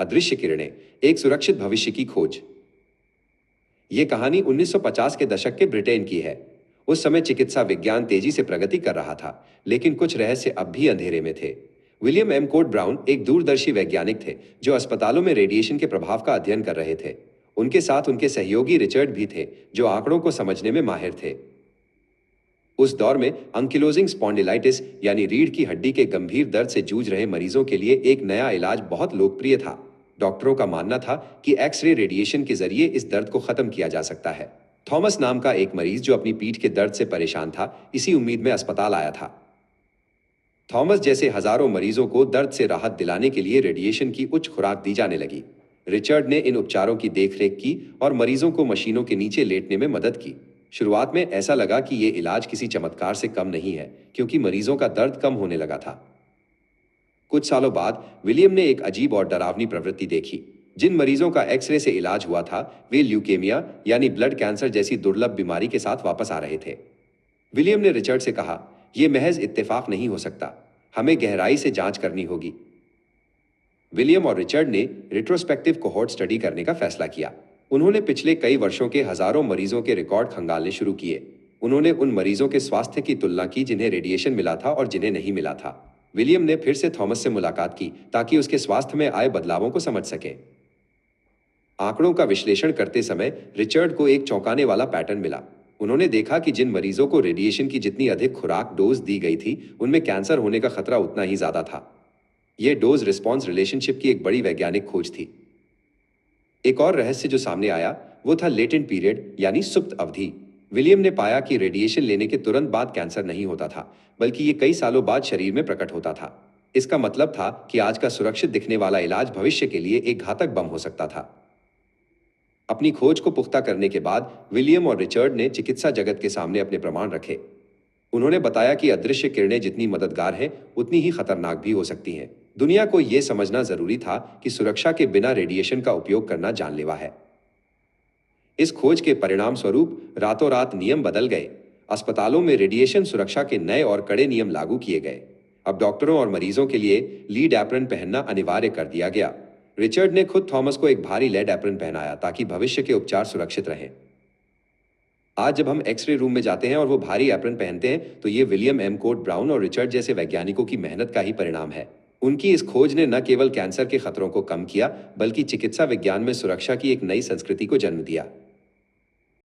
अदृश्य किरणें, एक सुरक्षित भविष्य की खोज। ये कहानी 1950 के दशक के ब्रिटेन की है। उस समय चिकित्सा विज्ञान तेजी से प्रगति कर रहा था, लेकिन कुछ रहस्य अब भी अंधेरे में थे। विलियम एम कोट ब्राउन एक दूरदर्शी वैज्ञानिक थे जो अस्पतालों में रेडिएशन के प्रभाव का अध्ययन कर रहे थे। उनके साथ उनके सहयोगी रिचर्ड भी थे, जो आंकड़ों को समझने में माहिर थे। उस दौर में अंकिलोजिंग स्पॉन्डिलाइटिस यानी रीढ़ की हड्डी के गंभीर दर्द से जूझ रहे मरीजों के लिए एक नया इलाज बहुत लोकप्रिय था। डॉक्टरों का मानना था कि एक्स-रे रेडिएशन के जरिए इस दर्द को खत्म किया जा सकता है। थॉमस नाम का एक मरीज जो अपनी पीठ के दर्द से परेशान था, इसी उम्मीद में अस्पताल आया था। थॉमस जैसे हजारों मरीजों को दर्द से राहत दिलाने के लिए रेडिएशन की उच्च खुराक दी जाने लगी। रिचर्ड ने इन उपचारों की देखरेख की और मरीजों को मशीनों के नीचे लेटने में मदद की। शुरुआत में ऐसा लगा कि ये इलाज किसी चमत्कार से कम नहीं है, क्योंकि मरीजों का दर्द कम होने लगा था। कुछ सालों बाद विलियम ने एक अजीब और डरावनी प्रवृत्ति देखी। जिन मरीजों का एक्सरे से इलाज हुआ था, वे ल्यूकेमिया यानी ब्लड कैंसर जैसी दुर्लभ बीमारी के साथ वापस आ रहे थे। विलियम ने रिचर्ड से कहा, यह महज इत्तेफाक नहीं हो सकता, हमें गहराई से जांच करनी होगी। विलियम और रिचर्ड ने रिट्रोस्पेक्टिव कोहोर्ट स्टडी करने का फैसला किया। उन्होंने पिछले कई वर्षों के हजारों मरीजों के रिकॉर्ड खंगालने शुरू किए। उन्होंने उन मरीजों के स्वास्थ्य की तुलना की जिन्हें रेडिएशन मिला था और जिन्हें नहीं मिला था। विलियम ने फिर से थॉमस से मुलाकात की ताकि उसके स्वास्थ्य में आए बदलावों को समझ सके। आंकड़ों का विश्लेषण करते समय रिचर्ड को एक चौंकाने वाला पैटर्न मिला। उन्होंने देखा कि जिन मरीजों को रेडिएशन की जितनी अधिक खुराक डोज दी गई थी, उनमें कैंसर होने का खतरा उतना ही ज्यादा था। यह डोज रिस्पॉन्स रिलेशनशिप की एक बड़ी वैज्ञानिक खोज थी। एक और रहस्य जो सामने आया वो था लेटेंट पीरियड यानी सुप्त अवधि। विलियम ने पाया कि रेडिएशन लेने के तुरंत बाद कैंसर नहीं होता था, बल्कि ये कई सालों बाद शरीर में प्रकट होता था। इसका मतलब था कि आज का सुरक्षित दिखने वाला इलाज भविष्य के लिए एक घातक बम हो सकता था। अपनी खोज को पुख्ता करने के बाद विलियम और रिचर्ड ने चिकित्सा जगत के सामने अपने प्रमाण रखे। उन्होंने बताया कि अदृश्य किरणें जितनी मददगार हैं, उतनी ही खतरनाक भी हो सकती हैं। दुनिया को यह समझना जरूरी था कि सुरक्षा के बिना रेडिएशन का उपयोग करना जानलेवा है। इस खोज के परिणाम स्वरूप रातों रात नियम बदल गए। अस्पतालों में रेडिएशन सुरक्षा के नए और कड़े नियम लागू किए गए। अब डॉक्टरों और मरीजों के लिए लीड एप्रन पहनना अनिवार्य कर दिया गया। रिचर्ड ने खुद थॉमस को एक भारी लेड एप्रन पहनाया ताकि भविष्य के उपचार सुरक्षित रहें। आज जब हम एक्सरे रूम में जाते हैं और वो भारी एप्रन पहनते हैं, तो ये विलियम एम कोट ब्राउन और रिचर्ड जैसे वैज्ञानिकों की मेहनत का ही परिणाम है। उनकी इस खोज ने न केवल कैंसर के खतरों को कम किया, बल्कि चिकित्सा विज्ञान में सुरक्षा की एक नई संस्कृति को जन्म दिया।